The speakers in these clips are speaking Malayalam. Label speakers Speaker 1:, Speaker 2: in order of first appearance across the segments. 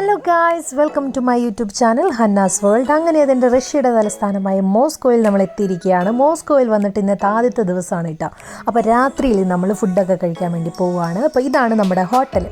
Speaker 1: Hello guys, welcome to my YouTube channel Hanna's world. അങ്ങനെ അതിൻ്റെ റഷ്യയുടെ തലസ്ഥാനമായ മോസ്കോയിൽ നമ്മൾ എത്തിയിരിക്കുകയാണ്. മോസ്കോയിൽ വന്നിട്ട് ഇന്നത്തെ ആദ്യത്തെ ദിവസമാണ് കേട്ടോ. അപ്പോൾ രാത്രിയിൽ നമ്മൾ ഫുഡൊക്കെ കഴിക്കാൻ വേണ്ടി പോവുകയാണ്. അപ്പോൾ ഇതാണ് നമ്മുടെ ഹോട്ടൽ.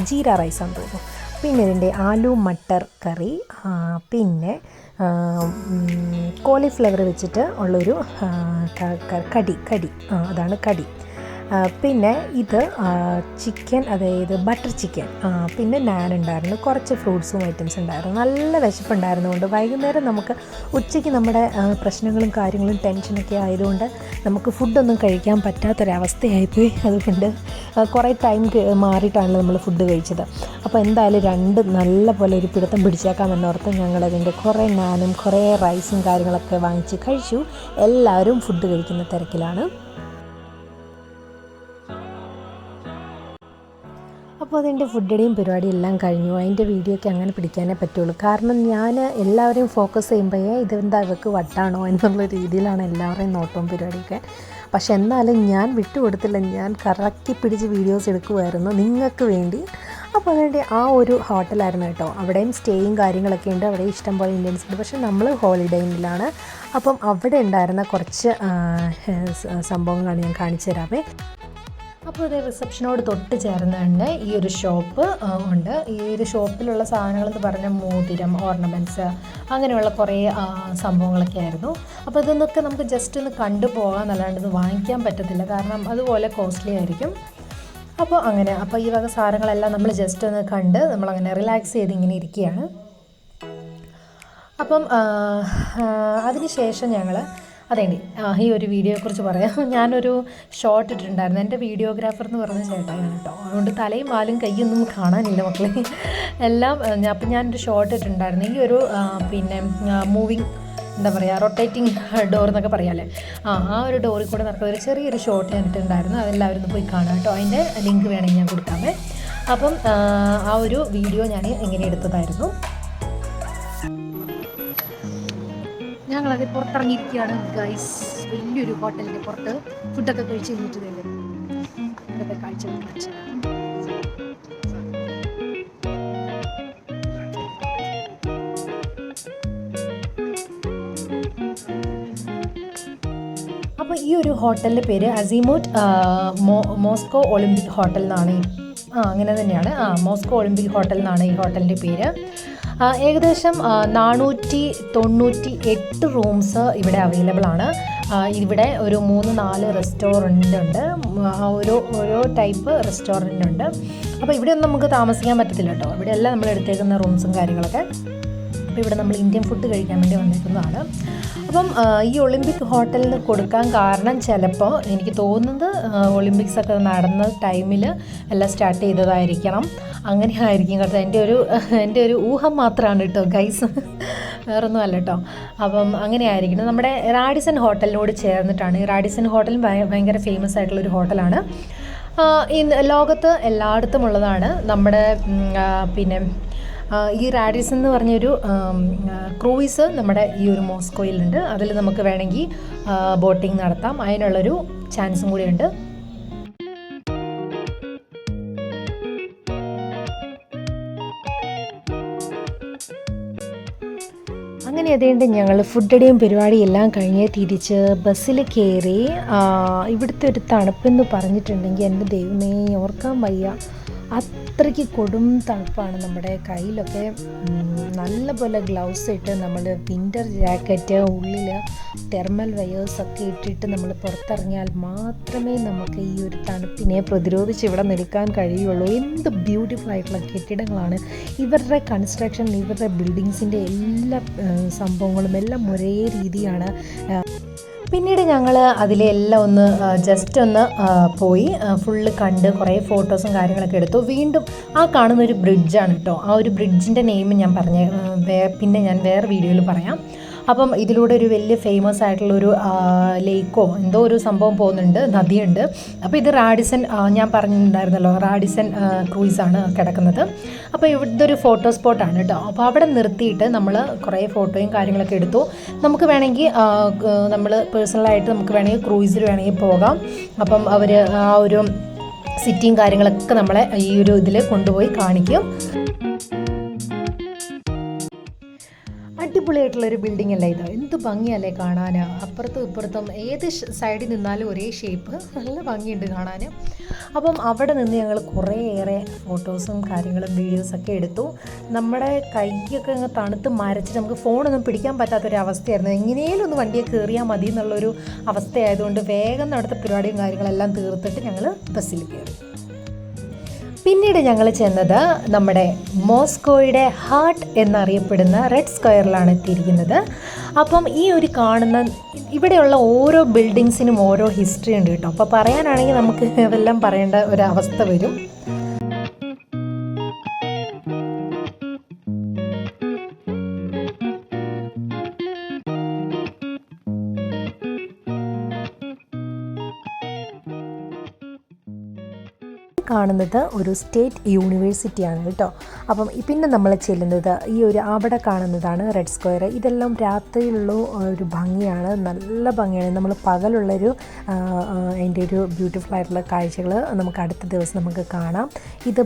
Speaker 1: ജീര റൈസ് ആണ് തോന്നുന്നു. പിന്നെ ഇതിൻ്റെ ആലു മട്ടർ കറി, പിന്നെ കോളിഫ്ലവർ വെച്ചിട്ട് ഉള്ളൊരു കടി അതാണ് കടി. പിന്നെ ഇത് ചിക്കൻ, അതായത് ബട്ടർ ചിക്കൻ. പിന്നെ നാൻ ഉണ്ടായിരുന്നു, കുറച്ച് ഫ്രൂട്ട്സും ഐറ്റംസ് ഉണ്ടായിരുന്നു. നല്ല വിശപ്പുണ്ടായിരുന്നുകൊണ്ട് വൈകുന്നേരം നമുക്ക് ഉച്ചയ്ക്ക് നമ്മുടെ പ്രശ്നങ്ങളും കാര്യങ്ങളും ടെൻഷനൊക്കെ ആയതുകൊണ്ട് നമുക്ക് ഫുഡൊന്നും കഴിക്കാൻ പറ്റാത്തൊരവസ്ഥയായിപ്പോയി. അതുകൊണ്ട് കുറേ ടൈം മാറിയിട്ടാണല്ലോ നമ്മൾ ഫുഡ് കഴിച്ചത്. അപ്പോൾ എന്തായാലും നല്ല പോലെ ഒരു പിടുത്തം പിടിച്ചേക്കാമെന്നോർത്ത് ഞങ്ങളതിൻ്റെ കുറേ നാനും കുറേ റൈസും കാര്യങ്ങളൊക്കെ വാങ്ങിച്ച് കഴിച്ചു. എല്ലാവരും ഫുഡ് കഴിക്കുന്ന തിരക്കിലാണ്. അപ്പോൾ അതിൻ്റെ ഫുഡിൻ്റെയും പരിപാടിയും എല്ലാം കഴിഞ്ഞു. അതിൻ്റെ വീഡിയോ ഒക്കെ അങ്ങനെ പിടിക്കാനേ പറ്റുള്ളൂ. കാരണം ഞാൻ എല്ലാവരെയും ഫോക്കസ് ചെയ്യുമ്പോഴേ ഇതെന്താ ഇവർക്ക് വട്ടാണോ എന്നുള്ള രീതിയിലാണ് എല്ലാവരെയും നോട്ടവും പരിപാടിയൊക്കെ. പക്ഷെ എന്നാലും ഞാൻ വിട്ടുകൊടുത്തില്ല. ഞാൻ കറക്കി പിടിച്ച് വീഡിയോസ് എടുക്കുമായിരുന്നു നിങ്ങൾക്ക് വേണ്ടി. അപ്പോൾ അതുകൊണ്ട് ആ ഒരു ഹോട്ടലായിരുന്നു കേട്ടോ. അവിടെയും സ്റ്റേയും കാര്യങ്ങളൊക്കെ ഉണ്ട്. അവിടെ ഇഷ്ടംപോലെ ഇന്ത്യൻസ് ഉണ്ട്. പക്ഷേ നമ്മൾ ഹോളിഡേ ഇന്നിലാണ്. അപ്പം അവിടെ ഉണ്ടായിരുന്ന കുറച്ച് സംഭവങ്ങളാണ് ഞാൻ കാണിച്ചു തരാമേ. അപ്പോൾ ഇത് റിസപ്ഷനോട് തൊട്ട് ചേർന്ന് തന്നെ ഈ ഒരു ഷോപ്പ് ഉണ്ട്. ഈ ഒരു ഷോപ്പിലുള്ള സാധനങ്ങളെന്ന് പറഞ്ഞാൽ മോതിരം, ഓർണമെൻറ്റ്സ്, അങ്ങനെയുള്ള കുറേ സംഭവങ്ങളൊക്കെ ആയിരുന്നു. അപ്പോൾ ഇതൊന്നൊക്കെ നമുക്ക് ജസ്റ്റ് ഒന്ന് കണ്ടു പോകാമെന്നല്ലാണ്ട് ഇത് വാങ്ങിക്കാൻ പറ്റത്തില്ല, കാരണം അതുപോലെ കോസ്റ്റ്ലി ആയിരിക്കും. അപ്പോൾ ഈ വക സാധനങ്ങളെല്ലാം നമ്മൾ ജസ്റ്റ് ഒന്ന് കണ്ട് നമ്മളങ്ങനെ റിലാക്സ് ചെയ്ത് ഇങ്ങനെ ഇരിക്കുകയാണ്. അപ്പം അതിന് ശേഷം ഞങ്ങൾ ഈ ഒരു വീഡിയോയെക്കുറിച്ച് പറയാം. ഞാനൊരു ഷോർട്ട് ഇട്ടിട്ടുണ്ടായിരുന്നു. എൻ്റെ വീഡിയോഗ്രാഫർ എന്ന് പറഞ്ഞ ചേട്ടായാണ് കേട്ടോ. അതുകൊണ്ട് തലയും മാലും കൈയൊന്നും കാണാനില്ല മക്കളെ എല്ലാം. അപ്പം ഞാനൊരു ഷോർട്ട് ഇട്ടിട്ടുണ്ടായിരുന്നു. ഈ ഒരു പിന്നെ മൂവിങ്, എന്താ പറയുക, റൊട്ടേറ്റിംഗ് ഡോർ എന്നൊക്കെ പറയാമല്ലേ, ആ ഒരു ഡോറിൽ കൂടെ നടക്കുന്ന ഒരു ചെറിയൊരു ഷോർട്ട് ഞാൻ ഇട്ടിട്ടുണ്ടായിരുന്നു. അതെല്ലാവരും ഒന്ന് പോയി കാണാം കേട്ടോ. അതിൻ്റെ ലിങ്ക് വേണമെങ്കിൽ ഞാൻ കൊടുക്കാമേ. അപ്പം ആ ഒരു വീഡിയോ ഞാൻ ഇങ്ങനെ എടുത്തതായിരുന്നു. ഞങ്ങളത് പുറത്തിറങ്ങിയിരിക്കുകയാണ് ഗൈസ്. വലിയൊരു ഹോട്ടലിൻ്റെ പുറത്ത് ഫുഡൊക്കെ കഴിച്ച് കഴിഞ്ഞിട്ട് ഇതൊക്കെ കാഴ്ച കാണിച്ചു. അപ്പോൾ ഈ ഒരു ഹോട്ടലിൻ്റെ പേര് അസീമുട്ട് മോസ്കോ ഒളിമ്പിക് ഹോട്ടൽ എന്നാണ് അങ്ങനെ തന്നെയാണ്. മോസ്കോ ഒളിമ്പിക് ഹോട്ടൽ എന്നാണ് ഈ ഹോട്ടലിൻ്റെ പേര്. ഏകദേശം 498 റൂംസ് ഇവിടെ അവൈലബിൾ ആണ്. ഇവിടെ ഒരു 3-4 റെസ്റ്റോറൻ്റ് ഉണ്ട്, ഓരോ ടൈപ്പ് റെസ്റ്റോറൻ്റ് ഉണ്ട്. അപ്പോൾ ഇവിടെയൊന്നും നമുക്ക് താമസിക്കാൻ പറ്റത്തില്ല കേട്ടോ. ഇവിടെയെല്ലാം നമ്മൾ എടുത്തേക്കുന്ന റൂംസും കാര്യങ്ങളൊക്കെ. അപ്പോൾ ഇവിടെ നമ്മൾ ഇന്ത്യൻ ഫുഡ് കഴിക്കാൻ വേണ്ടി വന്നിരിക്കുന്നതാണ്. അപ്പം ഈ ഒളിമ്പിക് ഹോട്ടലിന് കൊടുക്കാൻ കാരണം ചിലപ്പോൾ എനിക്ക് തോന്നുന്നത് ഒളിമ്പിക്സ് ഒക്കെ നടന്ന ടൈമിൽ എല്ലാം സ്റ്റാർട്ട് ചെയ്തതായിരിക്കണം. അങ്ങനെ ആയിരിക്കും കേട്ടോ. എൻ്റെ ഒരു ഊഹം മാത്രമാണ് കേട്ടോ ഗൈസ്, വേറൊന്നും അല്ല കേട്ടോ. അപ്പം അങ്ങനെ ആയിരിക്കണം. നമ്മുടെ റാഡിസൺ ഹോട്ടലിനോട് ചേർന്നിട്ടാണ്. ഈ റാഡിസൺ ഹോട്ടൽ ഭയങ്കര ഫേമസ് ആയിട്ടുള്ളൊരു ഹോട്ടലാണ്. ലോകത്ത് എല്ലായിടത്തും ഉള്ളതാണ്. നമ്മുടെ പിന്നെ ഈ റാഡിസൺ എന്ന് പറഞ്ഞൊരു ക്രൂയിസ് നമ്മുടെ ഈ ഒരു മോസ്കോയിലുണ്ട്. അതിൽ നമുക്ക് വേണമെങ്കിൽ ബോട്ടിംഗ് നടത്താം. അതിനുള്ളൊരു ചാൻസും കൂടിയുണ്ട്. അങ്ങനെ അതുകൊണ്ട് ഞങ്ങൾ ഫുഡടിയും പരിപാടിയും എല്ലാം കഴിഞ്ഞ് തിരിച്ച് ബസ്സിൽ കയറി. ഇവിടുത്തെ ഒരു തണുപ്പെന്ന് പറഞ്ഞിട്ടുണ്ടെങ്കിൽ എൻ്റെ ദൈവമേ ഓർക്കാൻ വയ്യ, അത്രയ്ക്ക് കൊടും തണുപ്പാണ്. നമ്മുടെ കയ്യിലൊക്കെ നല്ലപോലെ ഗ്ലൗസ് ഇട്ട് നമ്മൾ വിൻ്റർ ജാക്കറ്റ്, ഉള്ളിൽ തെർമൽ വയേഴ്സൊക്കെ ഇട്ടിട്ട് നമ്മൾ പുറത്തിറങ്ങിയാൽ മാത്രമേ നമുക്ക് ഈ ഒരു തണുപ്പിനെ പ്രതിരോധിച്ച് ഇവിടെ നിൽക്കാൻ കഴിയുള്ളൂ. എന്ത് ബ്യൂട്ടിഫുൾ ആയിട്ടുള്ള കെട്ടിടങ്ങളാണ്. ഇവരുടെ കൺസ്ട്രക്ഷൻ, ഇവരുടെ ബിൽഡിങ്സിൻ്റെ എല്ലാ സംഭവങ്ങളും എല്ലാം ഒരേ രീതിയാണ്. പിന്നീട് ഞങ്ങൾ അതിലെല്ലാം ഒന്ന് ജസ്റ്റ് ഒന്ന് പോയി ഫുള്ള് കണ്ട് കുറേ ഫോട്ടോസും കാര്യങ്ങളൊക്കെ എടുത്തു. വീണ്ടും ആ കാണുന്നൊരു ബ്രിഡ്ജാണ് കേട്ടോ. ആ ഒരു ബ്രിഡ്ജിൻ്റെ നെയിം ഞാൻ പിന്നെ ഞാൻ വേറെ വീഡിയോയിൽ പറയാം. അപ്പം ഇതിലൂടെ ഒരു വലിയ ഫേമസ് ആയിട്ടുള്ളൊരു ലേക്കോ എന്തോ ഒരു സംഭവം പോകുന്നുണ്ട്, നദിയുണ്ട്. അപ്പോൾ ഇത് റാഡിസൺ, ഞാൻ പറഞ്ഞിട്ടുണ്ടായിരുന്നല്ലോ, റാഡിസൺ ക്രൂയിസാണ് കിടക്കുന്നത്. അപ്പോൾ ഇവിടുത്തെ ഒരു ഫോട്ടോ സ്പോട്ടാണ് കേട്ടോ. അപ്പോൾ അവിടെ നിർത്തിയിട്ട് നമ്മൾ കുറേ ഫോട്ടോയും കാര്യങ്ങളൊക്കെ എടുത്തു. നമുക്ക് വേണമെങ്കിൽ നമ്മൾ പേഴ്സണലായിട്ട് നമുക്ക് വേണമെങ്കിൽ ക്രൂയിസിൽ വേണമെങ്കിൽ പോകാം. അപ്പം അവർ ആ ഒരു സിറ്റിയും കാര്യങ്ങളൊക്കെ നമ്മളെ ഈ ഒരു ഇതിൽ കൊണ്ടുപോയി കാണിക്കും. അടിപൊളിയായിട്ടുള്ളൊരു ബിൽഡിംഗ് അല്ലേ ഇത്, എന്ത് ഭംഗിയല്ലേ കാണാൻ. അപ്പുറത്തും ഇപ്പുറത്തും ഏത് സൈഡിൽ നിന്നാലും ഒരേ ഷേപ്പ്, നല്ല ഭംഗിയുണ്ട് കാണാൻ. അപ്പം അവിടെ നിന്ന് ഞങ്ങൾ കുറേയേറെ ഫോട്ടോസും കാര്യങ്ങളും വീഡിയോസൊക്കെ എടുത്തു. നമ്മുടെ കൈയൊക്കെ അങ്ങ് തണുത്ത് മരച്ചിട്ട് നമുക്ക് ഫോണൊന്നും പിടിക്കാൻ പറ്റാത്തൊരവസ്ഥയായിരുന്നു. എങ്ങനെയും ഒന്ന് വണ്ടിയെ കയറിയാൽ മതി എന്നുള്ളൊരു അവസ്ഥയായതുകൊണ്ട് വേഗം നടത്ത പരിപാടിയും കാര്യങ്ങളെല്ലാം തീർത്തിട്ട് ഞങ്ങൾ ബസ്സിൽ കയറി. പിന്നീട് ഞങ്ങൾ ചെന്നത് നമ്മുടെ മോസ്കോയുടെ ഹാർട്ട് എന്നറിയപ്പെടുന്ന റെഡ് സ്ക്വയറിലാണ് എത്തിയിരിക്കുന്നത്. അപ്പം ഈ ഒരു കാണുന്ന ഇവിടെയുള്ള ഓരോ ബിൽഡിങ്സിനും ഓരോ ഹിസ്റ്ററി ഉണ്ട് കേട്ടോ. അപ്പോൾ പറയാനാണെങ്കിൽ നമുക്ക് അതെല്ലാം പറയേണ്ട ഒരവസ്ഥ വരും. കാണുന്നത് ഒരു സ്റ്റേറ്റ് യൂണിവേഴ്സിറ്റിയാണ് കേട്ടോ. അപ്പം പിന്നെ നമ്മൾ ചെല്ലുന്നത് ഈ ഒരു അവിടെ കാണുന്നതാണ് റെഡ് സ്ക്വയർ. ഇതെല്ലാം രാത്രിയിലുള്ള ഒരു ഭംഗിയാണ്, നല്ല ഭംഗിയാണ്. നമ്മൾ പകലുള്ളൊരു അതിൻ്റെ ഒരു ബ്യൂട്ടിഫുൾ ആയിട്ടുള്ള കാഴ്ചകൾ നമുക്ക് അടുത്ത ദിവസം നമുക്ക് കാണാം. ഇത്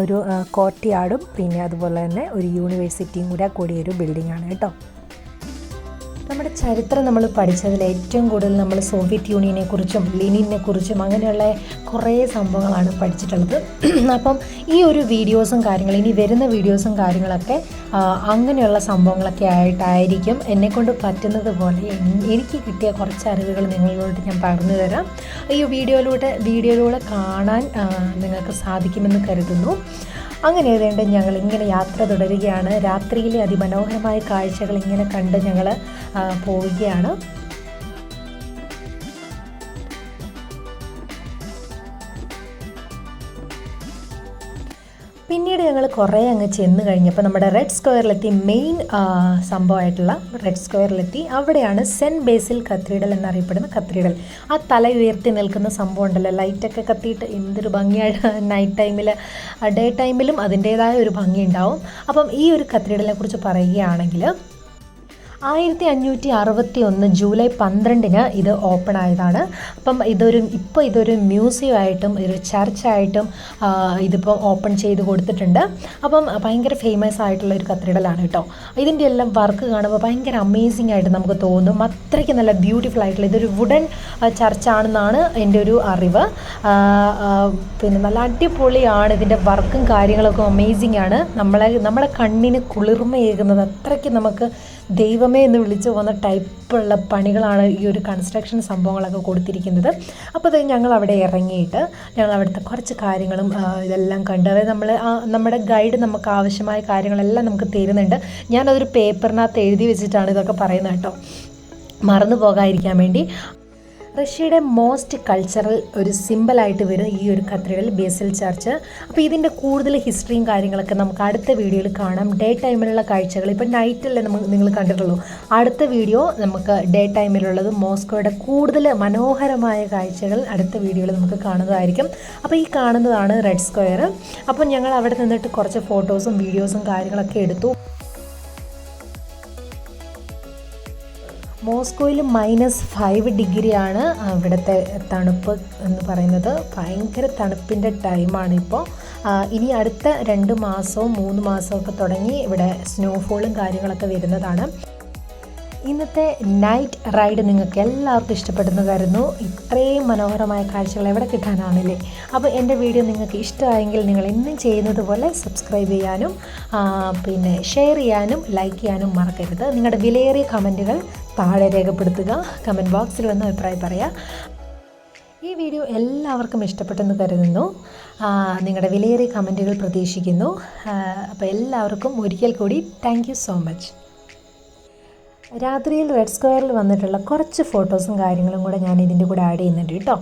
Speaker 1: ഒരു കോർട്ട്യാർഡും പിന്നെ അതുപോലെ തന്നെ ഒരു യൂണിവേഴ്സിറ്റിയും കൂടെ കൂടിയൊരു ബിൽഡിങ്ങാണ് കേട്ടോ. നമ്മുടെ ചരിത്രം നമ്മൾ പഠിച്ചതിൽ ഏറ്റവും കൂടുതൽ നമ്മൾ സോവിയറ്റ് യൂണിയനെ കുറിച്ചും ലെനിനെ കുറിച്ചും അങ്ങനെയുള്ള കുറേ സംഭവങ്ങളാണ് പഠിച്ചിട്ടുള്ളത്. അപ്പം ഈ ഒരു വീഡിയോസും കാര്യങ്ങളും ഇനി വരുന്ന വീഡിയോസും കാര്യങ്ങളൊക്കെ അങ്ങനെയുള്ള സംഭവങ്ങളൊക്കെ ആയിട്ടായിരിക്കും. എന്നെക്കൊണ്ട് പറ്റുന്നത് പോലെ എനിക്ക് കിട്ടിയ കുറച്ച് അറിവുകൾ നിങ്ങളോട് ഞാൻ പറഞ്ഞു തരാം. ഈ വീഡിയോയിലൂടെ കാണാൻ നിങ്ങൾക്ക് സാധിക്കുമെന്ന് കരുതുന്നു. അങ്ങനെ ഏതാണ്ട് ഞങ്ങൾ ഇങ്ങനെ യാത്ര തുടരുകയാണ്. രാത്രിയിലെ അതിമനോഹരമായ കാഴ്ചകൾ ഇങ്ങനെ കണ്ട് ഞങ്ങൾ പോവുകയാണ്. പിന്നീട് ഞങ്ങൾ കുറേ അങ്ങ് ചെന്ന് കഴിഞ്ഞപ്പോൾ നമ്മുടെ റെഡ് സ്ക്വയറിലെത്തി. മെയിൻ സംഭവമായിട്ടുള്ള റെഡ് സ്ക്വയറിലെത്തി. അവിടെയാണ് സെൻറ്റ് ബേസിൽ കത്തീഡ്രൽ എന്നറിയപ്പെടുന്ന കത്തീഡ്രൽ. ആ തല ഉയർത്തി നിൽക്കുന്ന സംഭവം ഉണ്ടല്ലോ, ലൈറ്റൊക്കെ കത്തിയിട്ട് എന്തൊരു ഭംഗിയായിട്ട്. നൈറ്റ് ടൈമിൽ, ഡേ ടൈമിലും അതിൻ്റേതായ ഒരു ഭംഗി ഉണ്ടാവും. അപ്പം ഈ ഒരു കത്തീഡ്രലിനെ കുറിച്ച് പറയുകയാണെങ്കിൽ 1561 ജൂലൈ 12 ഇത് ഓപ്പൺ ആയതാണ്. അപ്പം ഇതൊരു മ്യൂസിയം ആയിട്ടും ഒരു ചർച്ചായിട്ടും ഇതിപ്പോൾ ഓപ്പൺ ചെയ്ത് കൊടുത്തിട്ടുണ്ട്. അപ്പം ഭയങ്കര ഫേമസ് ആയിട്ടുള്ള ഒരു കത്തീഡ്രലാണ് കേട്ടോ. ഇതിൻ്റെ എല്ലാം വർക്ക് കാണുമ്പോൾ ഭയങ്കര അമേസിംഗ് ആയിട്ട് നമുക്ക് തോന്നും. അത്രയ്ക്ക് നല്ല ബ്യൂട്ടിഫുൾ ആയിട്ടുള്ള ഇതൊരു വുഡൻ ചർച്ചാണെന്നാണ് എൻ്റെ ഒരു അറിവ്. പിന്നെ നല്ല അടിപൊളിയാണ് ഇതിൻ്റെ വർക്കും കാര്യങ്ങളൊക്കെ അമേസിംഗ് ആണ്. നമ്മളെ കണ്ണിന് കുളിർമയേകുന്നത് അത്രയ്ക്ക് നമുക്ക് ദൈവമേ എന്ന് വിളിച്ചു പോകുന്ന ടൈപ്പുള്ള പണികളാണ് ഈ ഒരു കൺസ്ട്രക്ഷൻ സംഭവങ്ങളൊക്കെ കൊടുത്തിരിക്കുന്നത്. അപ്പോൾ അത് ഞങ്ങൾ അവിടെ ഇറങ്ങിയിട്ട് ഞങ്ങൾ അവിടുത്തെ കുറച്ച് കാര്യങ്ങളും ഇതെല്ലാം കണ്ട്, അതായത് നമ്മുടെ ഗൈഡ് നമുക്ക് ആവശ്യമായ കാര്യങ്ങളെല്ലാം നമുക്ക് തരുന്നുണ്ട്. ഞാനതൊരു പേപ്പറിനകത്ത് എഴുതി വെച്ചിട്ടാണ് ഇതൊക്കെ പറയുന്നത് കേട്ടോ, മറന്നു പോകാതിരിക്കാൻ വേണ്ടി. റഷ്യയുടെ മോസ്റ്റ് കൾച്ചറൽ ഒരു സിമ്പിളായിട്ട് വരും ഈ ഒരു കത്തീഡ്രൽ ബേസിൽ ചർച്ച്. അപ്പോൾ ഇതിൻ്റെ കൂടുതൽ ഹിസ്റ്ററിയും കാര്യങ്ങളൊക്കെ നമുക്ക് അടുത്ത വീഡിയോയിൽ കാണാം. ഡേ ടൈമിലുള്ള കാഴ്ചകൾ ഇപ്പോൾ നൈറ്റല്ലേ നിങ്ങൾ കണ്ടിട്ടുള്ളൂ. അടുത്ത വീഡിയോ നമുക്ക് ഡേ ടൈമിലുള്ളത് മോസ്കോയുടെ കൂടുതൽ മനോഹരമായ കാഴ്ചകൾ അടുത്ത വീഡിയോയിൽ നമുക്ക് കാണുന്നതായിരിക്കും. അപ്പോൾ ഈ കാണുന്നതാണ് റെഡ് സ്ക്വയർ. അപ്പോൾ ഞങ്ങൾ അവിടെ നിന്നിട്ട് കുറച്ച് ഫോട്ടോസും വീഡിയോസും കാര്യങ്ങളൊക്കെ എടുത്തു. മോസ്കോയിൽ -5 ഡിഗ്രിയാണ് ഇവിടുത്തെ തണുപ്പ് എന്ന് പറയുന്നത്. ഭയങ്കര തണുപ്പിൻ്റെ ടൈമാണിപ്പോൾ. ഇനി അടുത്ത 2 മാസവും 3 മാസവും ഒക്കെ തുടങ്ങി ഇവിടെ സ്നോഫോളും കാര്യങ്ങളൊക്കെ വരുന്നതാണ്. ഇന്നത്തെ നൈറ്റ് റൈഡ് നിങ്ങൾക്ക് എല്ലാവർക്കും ഇഷ്ടപ്പെടുന്നു കരുതുന്നു. ഇത്രയും മനോഹരമായ കാഴ്ചകൾ എവിടെ കിട്ടാനാണല്ലേ. അപ്പോൾ എൻ്റെ വീഡിയോ നിങ്ങൾക്ക് ഇഷ്ടമായെങ്കിൽ നിങ്ങൾ എന്നും ചെയ്യുന്നത് പോലെ സബ്സ്ക്രൈബ് ചെയ്യാനും പിന്നെ ഷെയർ ചെയ്യാനും ലൈക്ക് ചെയ്യാനും മറക്കരുത്. നിങ്ങളുടെ വിലയേറിയ കമൻറ്റുകൾ താഴെ രേഖപ്പെടുത്തുക. കമൻറ്റ് ബോക്സിൽ വന്ന് അഭിപ്രായം പറയുക. ഈ വീഡിയോ എല്ലാവർക്കും ഇഷ്ടപ്പെട്ടെന്ന് കരുതുന്നു. നിങ്ങളുടെ വിലയേറിയ കമൻറ്റുകൾ പ്രതീക്ഷിക്കുന്നു. അപ്പോൾ എല്ലാവർക്കും ഒരിക്കൽ കൂടി താങ്ക് യു സോ മച്ച്. രാത്രിയിൽ റെഡ് സ്ക്വയറിൽ വന്നിട്ടുള്ള കുറച്ച് ഫോട്ടോസും കാര്യങ്ങളും കൂടെ ഞാൻ ഇതിൻ്റെ കൂടെ ആഡ് ചെയ്യുന്നുണ്ട് കേട്ടോ.